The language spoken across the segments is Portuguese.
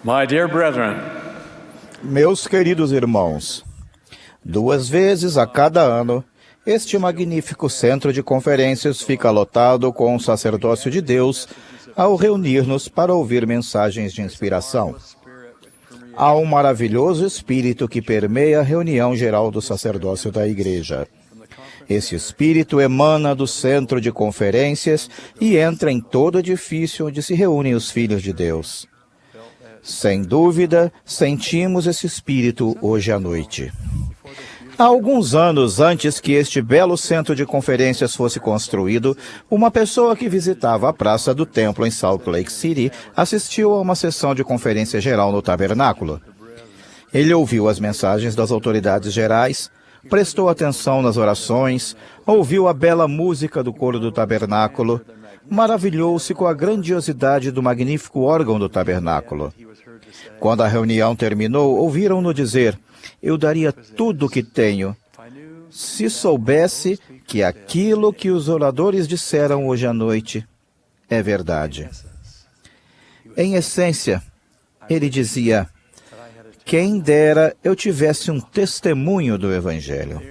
My dear brethren, Meus queridos irmãos, 2 vezes a cada ano, este magnífico centro de conferências fica lotado com o sacerdócio de Deus ao reunir-nos para ouvir mensagens de inspiração. Há um maravilhoso espírito que permeia a reunião geral do sacerdócio da Igreja. Esse espírito emana do centro de conferências e entra em todo edifício onde se reúnem os filhos de Deus. Sem dúvida, sentimos esse espírito hoje à noite. Há alguns anos antes que este belo centro de conferências fosse construído, uma pessoa que visitava a Praça do Templo em Salt Lake City assistiu a uma sessão de conferência geral no tabernáculo. Ele ouviu as mensagens das autoridades gerais, prestou atenção nas orações, ouviu a bela música do coro do tabernáculo, maravilhou-se com a grandiosidade do magnífico órgão do tabernáculo. Quando a reunião terminou, ouviram-no dizer: "Eu daria tudo o que tenho se soubesse que aquilo que os oradores disseram hoje à noite é verdade." Em essência, ele dizia: "Quem dera eu tivesse um testemunho do Evangelho."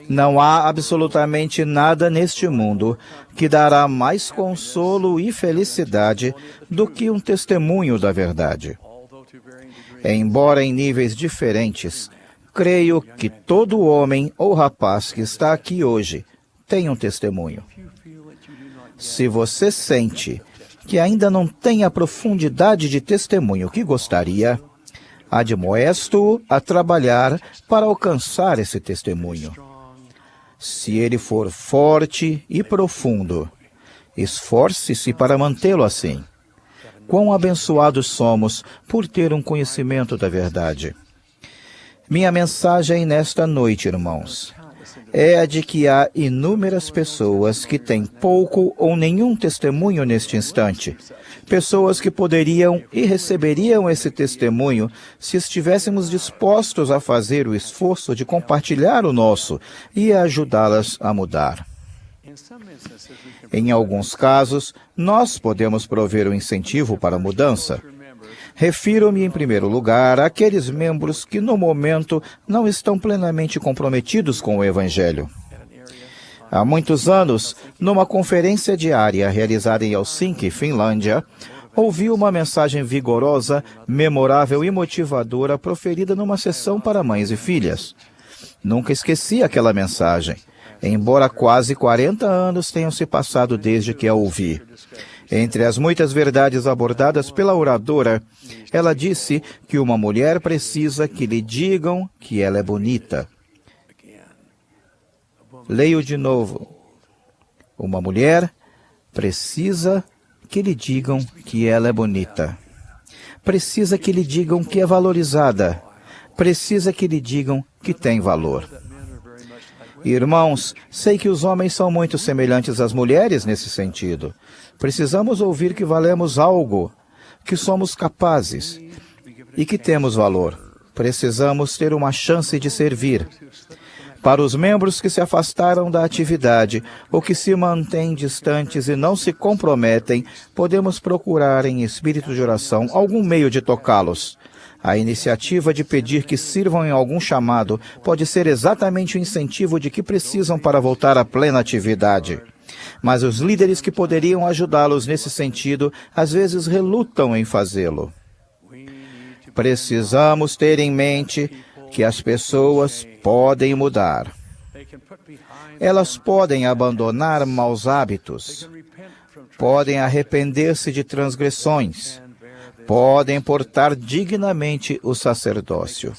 Não há absolutamente nada neste mundo que dará mais consolo e felicidade do que um testemunho da verdade. Embora em níveis diferentes, creio que todo homem ou rapaz que está aqui hoje tem um testemunho. Se você sente que ainda não tem a profundidade de testemunho que gostaria, admoesto-o a trabalhar para alcançar esse testemunho. Se ele for forte e profundo, esforce-se para mantê-lo assim. Quão abençoados somos por ter um conhecimento da verdade. Minha mensagem nesta noite, irmãos, é a de que há inúmeras pessoas que têm pouco ou nenhum testemunho neste instante. Pessoas que poderiam e receberiam esse testemunho se estivéssemos dispostos a fazer o esforço de compartilhar o nosso e a ajudá-las a mudar. Em alguns casos, nós podemos prover um incentivo para a mudança. Refiro-me, em primeiro lugar, àqueles membros que, no momento, não estão plenamente comprometidos com o Evangelho. Há muitos anos, numa conferência diária realizada em Helsinki, Finlândia, ouvi uma mensagem vigorosa, memorável e motivadora proferida numa sessão para mães e filhas. Nunca esqueci aquela mensagem, embora quase 40 anos tenham se passado desde que a ouvi. Entre as muitas verdades abordadas pela oradora, ela disse que uma mulher precisa que lhe digam que ela é bonita. Leio de novo. Uma mulher precisa que lhe digam que ela é bonita. Precisa que lhe digam que é valorizada. Precisa que lhe digam que tem valor. Irmãos, sei que os homens são muito semelhantes às mulheres nesse sentido. Precisamos ouvir que valemos algo, que somos capazes e que temos valor. Precisamos ter uma chance de servir. Para os membros que se afastaram da atividade ou que se mantêm distantes e não se comprometem, podemos procurar em espírito de oração algum meio de tocá-los. A iniciativa de pedir que sirvam em algum chamado pode ser exatamente o incentivo de que precisam para voltar à plena atividade. Mas os líderes que poderiam ajudá-los nesse sentido, às vezes relutam em fazê-lo. Precisamos ter em mente que as pessoas podem mudar. Elas podem abandonar maus hábitos, podem arrepender-se de transgressões, podem portar dignamente o sacerdócio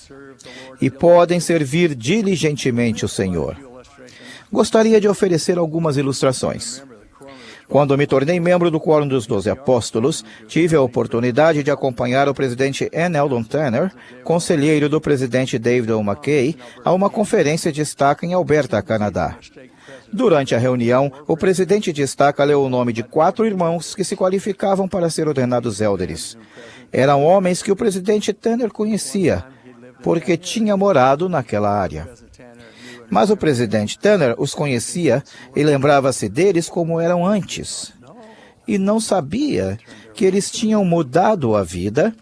e podem servir diligentemente o Senhor. Gostaria de oferecer algumas ilustrações. Quando me tornei membro do Quórum dos 12 Apóstolos, tive a oportunidade de acompanhar o presidente N. Eldon Tanner, conselheiro do presidente David O. McKay, a uma conferência de estaca em Alberta, Canadá. Durante a reunião, o presidente de estaca leu o nome de 4 irmãos que se qualificavam para ser ordenados élderes. Eram homens que o presidente Tanner conhecia, porque tinha morado naquela área. Mas o presidente Tanner os conhecia e lembrava-se deles como eram antes. E não sabia que eles tinham mudado a vida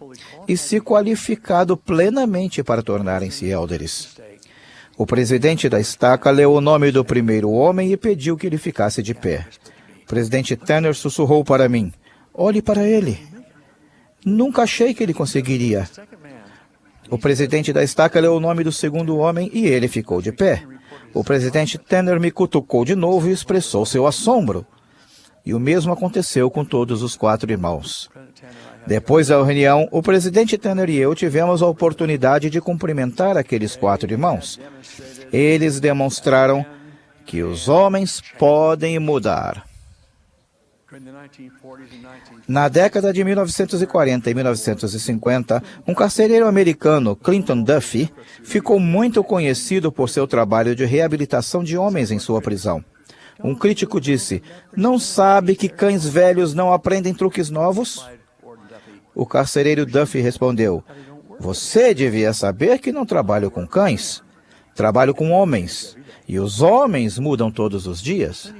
e se qualificado plenamente para tornarem-se élderes. O presidente da estaca leu o nome do primeiro homem e pediu que ele ficasse de pé. O presidente Tanner sussurrou para mim: "Olhe para ele." Nunca achei que ele conseguiria. O presidente da estaca leu o nome do segundo homem e ele ficou de pé. O presidente Tanner me cutucou de novo e expressou seu assombro. E o mesmo aconteceu com todos os 4 irmãos. Depois da reunião, o presidente Tanner e eu tivemos a oportunidade de cumprimentar aqueles 4 irmãos. Eles demonstraram que os homens podem mudar. Na década de 1940 e 1950, um carcereiro americano, Clinton Duffy, ficou muito conhecido por seu trabalho de reabilitação de homens em sua prisão. Um crítico disse: "Não sabe que cães velhos não aprendem truques novos?" O carcereiro Duffy respondeu: "Você devia saber que não trabalho com cães. Trabalho com homens. E os homens mudam todos os dias."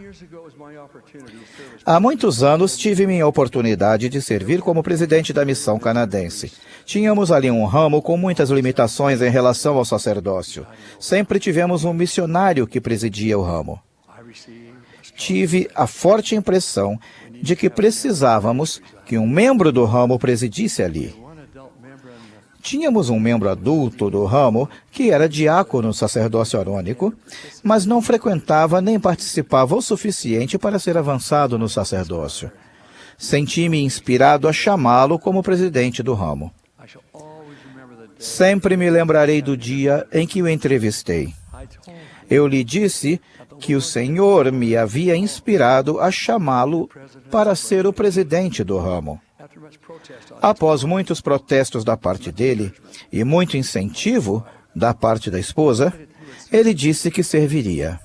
Há muitos anos tive minha oportunidade de servir como presidente da missão canadense. Tínhamos ali um ramo com muitas limitações em relação ao sacerdócio. Sempre tivemos um missionário que presidia o ramo. Tive a forte impressão de que precisávamos que um membro do ramo presidisse ali. Tínhamos um membro adulto do ramo que era diácono no sacerdócio arônico, mas não frequentava nem participava o suficiente para ser avançado no sacerdócio. Senti-me inspirado a chamá-lo como presidente do ramo. Sempre me lembrarei do dia em que o entrevistei. Eu lhe disse que o Senhor me havia inspirado a chamá-lo para ser o presidente do ramo. Após muitos protestos da parte dele e muito incentivo da parte da esposa, ele disse que serviria.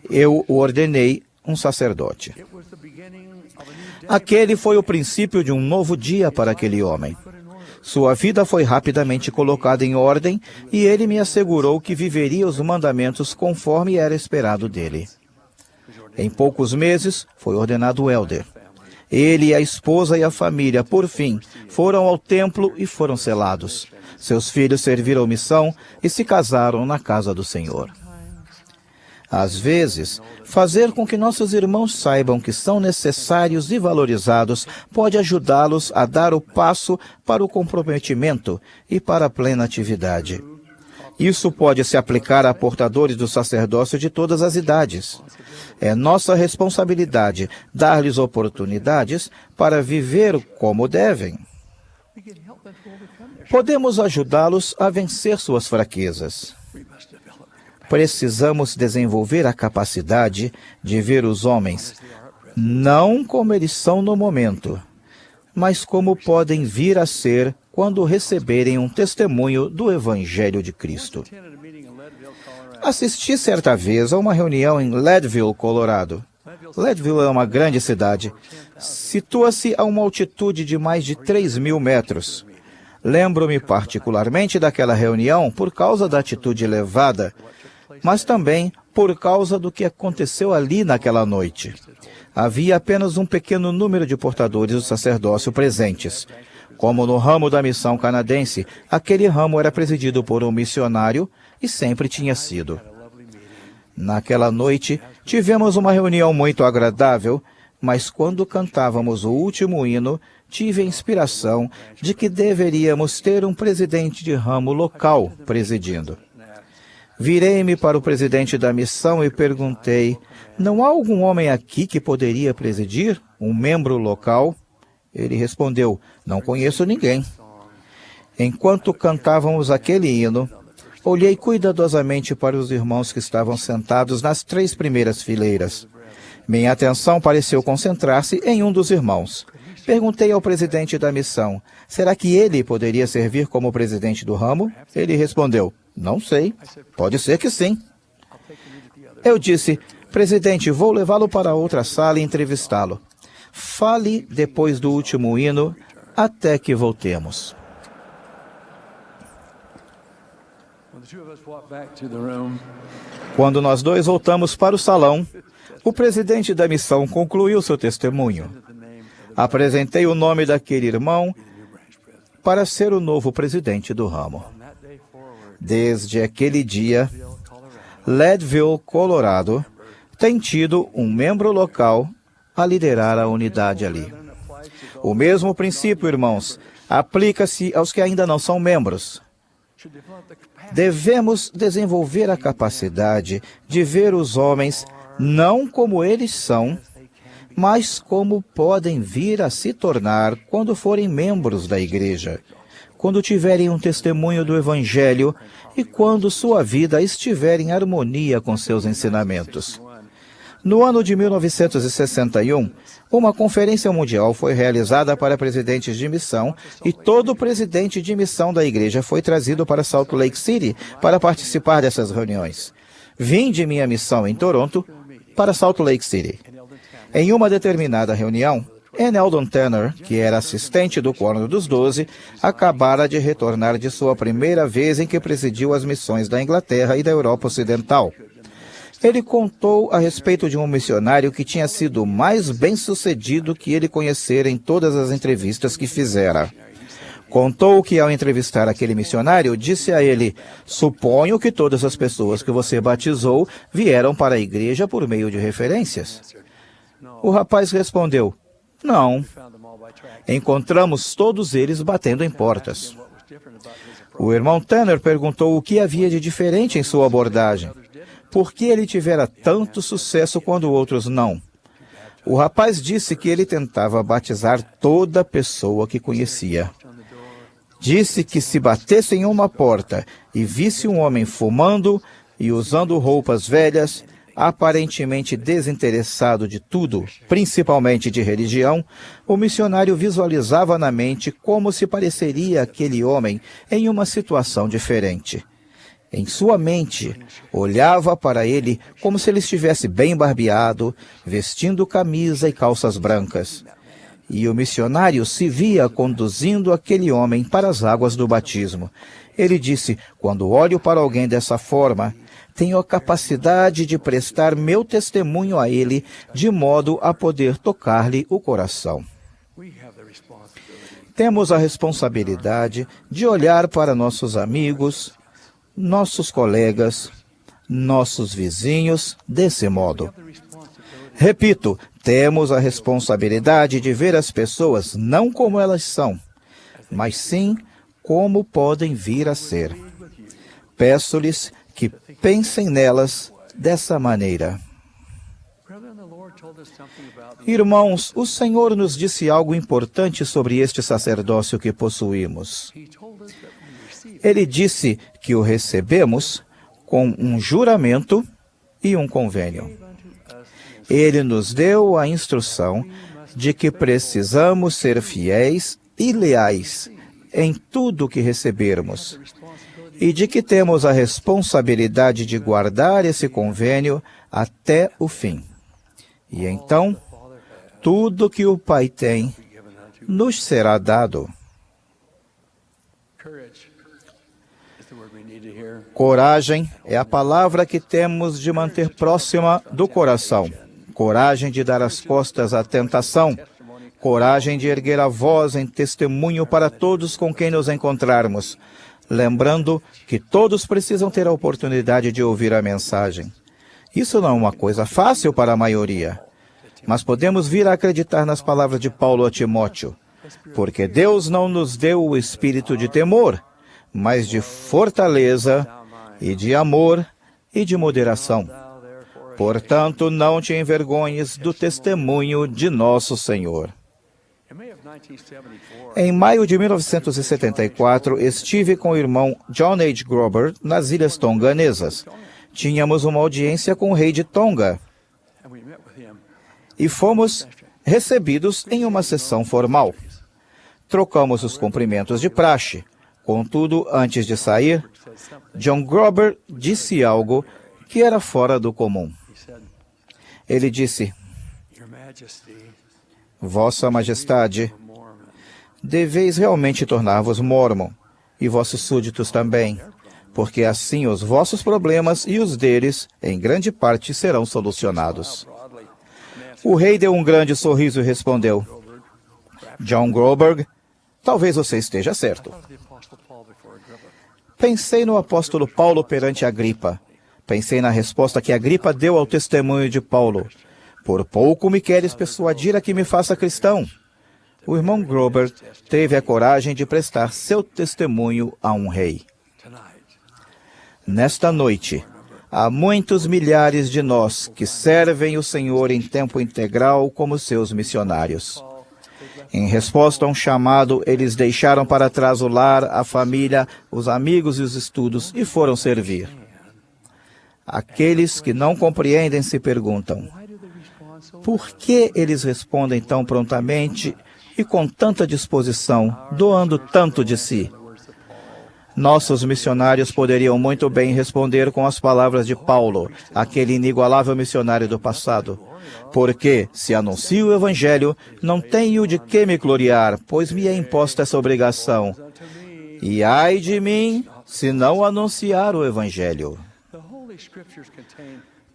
Eu o ordenei um sacerdote. Aquele foi o princípio de um novo dia para aquele homem. Sua vida foi rapidamente colocada em ordem e ele me assegurou que viveria os mandamentos conforme era esperado dele. Em poucos meses, foi ordenado elder. Ele, a esposa e a família, por fim, foram ao templo e foram selados. Seus filhos serviram missão e se casaram na casa do Senhor. Às vezes, fazer com que nossos irmãos saibam que são necessários e valorizados pode ajudá-los a dar o passo para o comprometimento e para a plena atividade. Isso pode se aplicar a portadores do sacerdócio de todas as idades. É nossa responsabilidade dar-lhes oportunidades para viver como devem. Podemos ajudá-los a vencer suas fraquezas. Precisamos desenvolver a capacidade de ver os homens não como eles são no momento, mas como podem vir a ser quando receberem um testemunho do Evangelho de Cristo. Assisti certa vez a uma reunião em Leadville, Colorado. Leadville é uma grande cidade. Situa-se a uma altitude de mais de 3.000 metros. Lembro-me particularmente daquela reunião por causa da altitude elevada, mas também por causa do que aconteceu ali naquela noite. Havia apenas um pequeno número de portadores do sacerdócio presentes. Como no ramo da missão canadense, aquele ramo era presidido por um missionário e sempre tinha sido. Naquela noite, tivemos uma reunião muito agradável, mas quando cantávamos o último hino, tive a inspiração de que deveríamos ter um presidente de ramo local presidindo. Virei-me para o presidente da missão e perguntei: "Não há algum homem aqui que poderia presidir? Um membro local?" Ele respondeu: "Não conheço ninguém." Enquanto cantávamos aquele hino, olhei cuidadosamente para os irmãos que estavam sentados nas 3 primeiras fileiras. Minha atenção pareceu concentrar-se em um dos irmãos. Perguntei ao presidente da missão: "Será que ele poderia servir como presidente do ramo?" Ele respondeu: "Não sei. Pode ser que sim." Eu disse: "Presidente, vou levá-lo para outra sala e entrevistá-lo. Fale depois do último hino até que voltemos." Quando nós dois voltamos para o salão, o presidente da missão concluiu seu testemunho. apresentei o nome daquele irmão para ser o novo presidente do ramo. Desde aquele dia, Leadville, Colorado, tem tido um membro local a liderar a unidade ali. O mesmo princípio, irmãos, aplica-se aos que ainda não são membros. Devemos desenvolver a capacidade de ver os homens não como eles são, mas como podem vir a se tornar quando forem membros da igreja, quando tiverem um testemunho do Evangelho e quando sua vida estiver em harmonia com seus ensinamentos. No ano de 1961, uma conferência mundial foi realizada para presidentes de missão e todo presidente de missão da igreja foi trazido para Salt Lake City para participar dessas reuniões. Vim de minha missão em Toronto para Salt Lake City. Em uma determinada reunião, N. Eldon Tanner, que era assistente do Quórum dos 12, acabara de retornar de sua primeira vez em que presidiu as missões da Inglaterra e da Europa Ocidental. Ele contou a respeito de um missionário que tinha sido mais bem-sucedido que ele conhecera em todas as entrevistas que fizera. Contou que, ao entrevistar aquele missionário, disse a ele: "Suponho que todas as pessoas que você batizou vieram para a igreja por meio de referências." O rapaz respondeu: "Não. Encontramos todos eles batendo em portas." O irmão Tanner perguntou o que havia de diferente em sua abordagem. Por que ele tivera tanto sucesso quando outros não? O rapaz disse que ele tentava batizar toda pessoa que conhecia. Disse que se batesse em uma porta e visse um homem fumando e usando roupas velhas, aparentemente desinteressado de tudo, principalmente de religião, o missionário visualizava na mente como se pareceria aquele homem em uma situação diferente. Em sua mente, olhava para ele como se ele estivesse bem barbeado, vestindo camisa e calças brancas. E o missionário se via conduzindo aquele homem para as águas do batismo. Ele disse: "Quando olho para alguém dessa forma, tenho a capacidade de prestar meu testemunho a ele, de modo a poder tocar-lhe o coração." Temos a responsabilidade de olhar para nossos amigos, nossos colegas, nossos vizinhos desse modo. Repito, temos a responsabilidade de ver as pessoas não como elas são, mas sim como podem vir a ser. Peço-lhes que pensem nelas dessa maneira. Irmãos, o Senhor nos disse algo importante sobre este sacerdócio que possuímos. Ele disse que o recebemos com um juramento e um convênio. Ele nos deu a instrução de que precisamos ser fiéis e leais em tudo que recebermos, e de que temos a responsabilidade de guardar esse convênio até o fim. E então, tudo que o Pai tem nos será dado. Coragem é a palavra que temos de manter próxima do coração. Coragem de dar as costas à tentação. Coragem de erguer a voz em testemunho para todos com quem nos encontrarmos. Lembrando que todos precisam ter a oportunidade de ouvir a mensagem. Isso não é uma coisa fácil para a maioria, mas podemos vir a acreditar nas palavras de Paulo a Timóteo, porque Deus não nos deu o espírito de temor, mas de fortaleza e de amor e de moderação. Portanto, não te envergonhes do testemunho de nosso Senhor. Em maio de 1974, estive com o irmão John H. Grober nas Ilhas Tonganesas. Tínhamos uma audiência com o rei de Tonga e fomos recebidos em uma sessão formal. Trocamos os cumprimentos de praxe. Contudo, antes de sair, John Grober disse algo que era fora do comum. Ele disse: "Vossa Majestade, deveis realmente tornar-vos Mórmon, e vossos súditos também, porque assim os vossos problemas e os deles, em grande parte, serão solucionados." O rei deu um grande sorriso e respondeu: John Groberg, talvez você esteja certo. Pensei no apóstolo Paulo perante Agripa. Pensei na resposta que Agripa deu ao testemunho de Paulo. Por pouco me queres persuadir a que me faça cristão. O irmão Groberg teve a coragem de prestar seu testemunho a um rei. Nesta noite, há muitos milhares de nós que servem o Senhor em tempo integral como seus missionários. Em resposta a um chamado, eles deixaram para trás o lar, a família, os amigos e os estudos e foram servir. Aqueles que não compreendem se perguntam: por que eles respondem tão prontamente e com tanta disposição, doando tanto de si? Nossos missionários poderiam muito bem responder com as palavras de Paulo, aquele inigualável missionário do passado. Porque, se anuncio o Evangelho, não tenho de que me gloriar, pois me é imposta essa obrigação. E ai de mim, se não anunciar o Evangelho.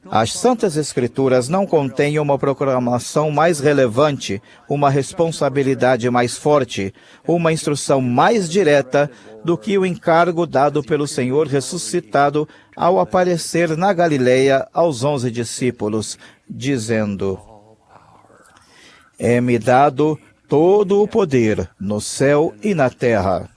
As Santas Escrituras não contêm uma proclamação mais relevante, uma responsabilidade mais forte, uma instrução mais direta do que o encargo dado pelo Senhor ressuscitado ao aparecer na Galileia aos 11 discípulos, dizendo: é-me dado todo o poder no céu e na terra.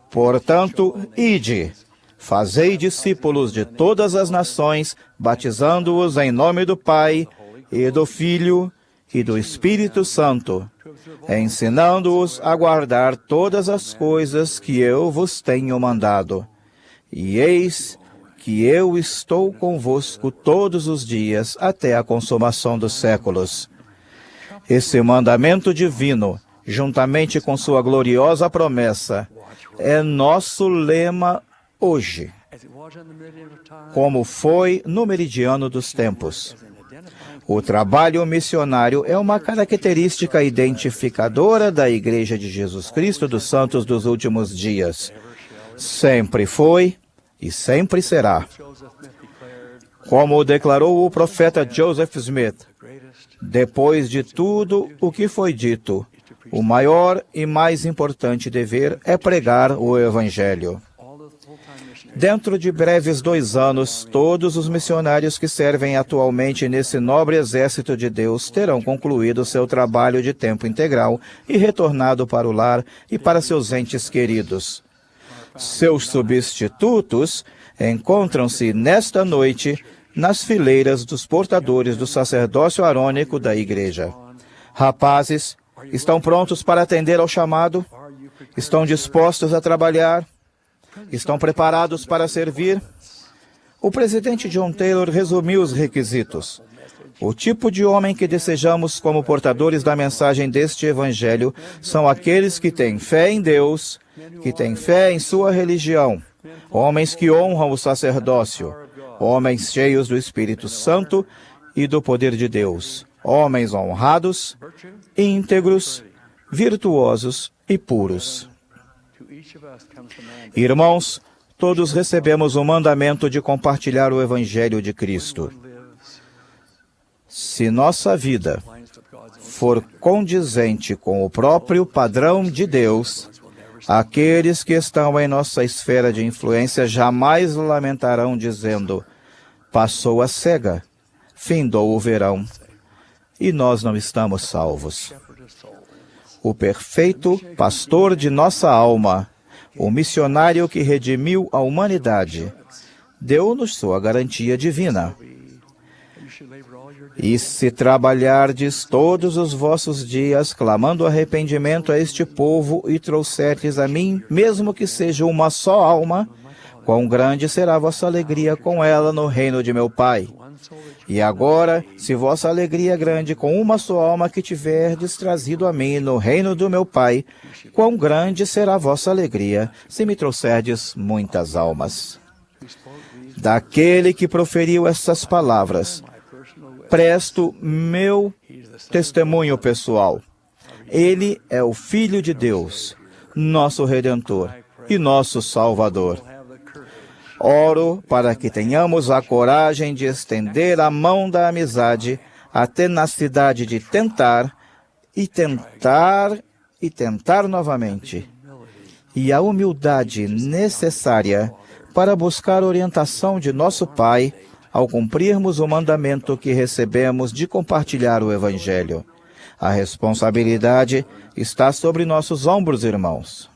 Portanto, ide. Fazei discípulos de todas as nações, batizando-os em nome do Pai, e do Filho, e do Espírito Santo, ensinando-os a guardar todas as coisas que eu vos tenho mandado. E eis que eu estou convosco todos os dias até a consumação dos séculos. Esse mandamento divino, juntamente com sua gloriosa promessa, é nosso lema hoje, como foi no meridiano dos tempos. O trabalho missionário é uma característica identificadora da Igreja de Jesus Cristo dos Santos dos Últimos Dias. Sempre foi e sempre será. Como declarou o profeta Joseph Smith, depois de tudo o que foi dito, o maior e mais importante dever é pregar o Evangelho. Dentro de breves 2 anos, todos os missionários que servem atualmente nesse nobre exército de Deus terão concluído seu trabalho de tempo integral e retornado para o lar e para seus entes queridos. Seus substitutos encontram-se nesta noite nas fileiras dos portadores do sacerdócio arônico da Igreja. Rapazes, estão prontos para atender ao chamado? Estão dispostos a trabalhar? Estão preparados para servir? O presidente John Taylor resumiu os requisitos. O tipo de homem que desejamos como portadores da mensagem deste Evangelho são aqueles que têm fé em Deus, que têm fé em sua religião, homens que honram o sacerdócio, homens cheios do Espírito Santo e do poder de Deus, homens honrados, íntegros, virtuosos e puros. Irmãos, todos recebemos o mandamento de compartilhar o Evangelho de Cristo. Se nossa vida for condizente com o próprio padrão de Deus, aqueles que estão em nossa esfera de influência jamais lamentarão dizendo: passou a cega, findou o verão, e nós não estamos salvos. O perfeito pastor de nossa alma, o missionário que redimiu a humanidade, deu-nos sua garantia divina. E se trabalhardes todos os vossos dias, clamando arrependimento a este povo, e trouxerdes a mim, mesmo que seja uma só alma, quão grande será vossa alegria com ela no reino de meu Pai. E agora, se vossa alegria é grande com uma só alma que tiverdes trazido a mim no reino do meu Pai, quão grande será vossa alegria se me trouxerdes muitas almas. Daquele que proferiu essas palavras, presto meu testemunho pessoal. Ele é o Filho de Deus, nosso Redentor e nosso Salvador. Oro para que tenhamos a coragem de estender a mão da amizade, a tenacidade de tentar e tentar novamente. E a humildade necessária para buscar orientação de nosso Pai ao cumprirmos o mandamento que recebemos de compartilhar o Evangelho. A responsabilidade está sobre nossos ombros, irmãos.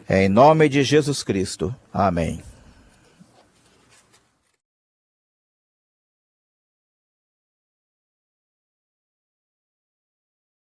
Em nome de Jesus Cristo. Amém.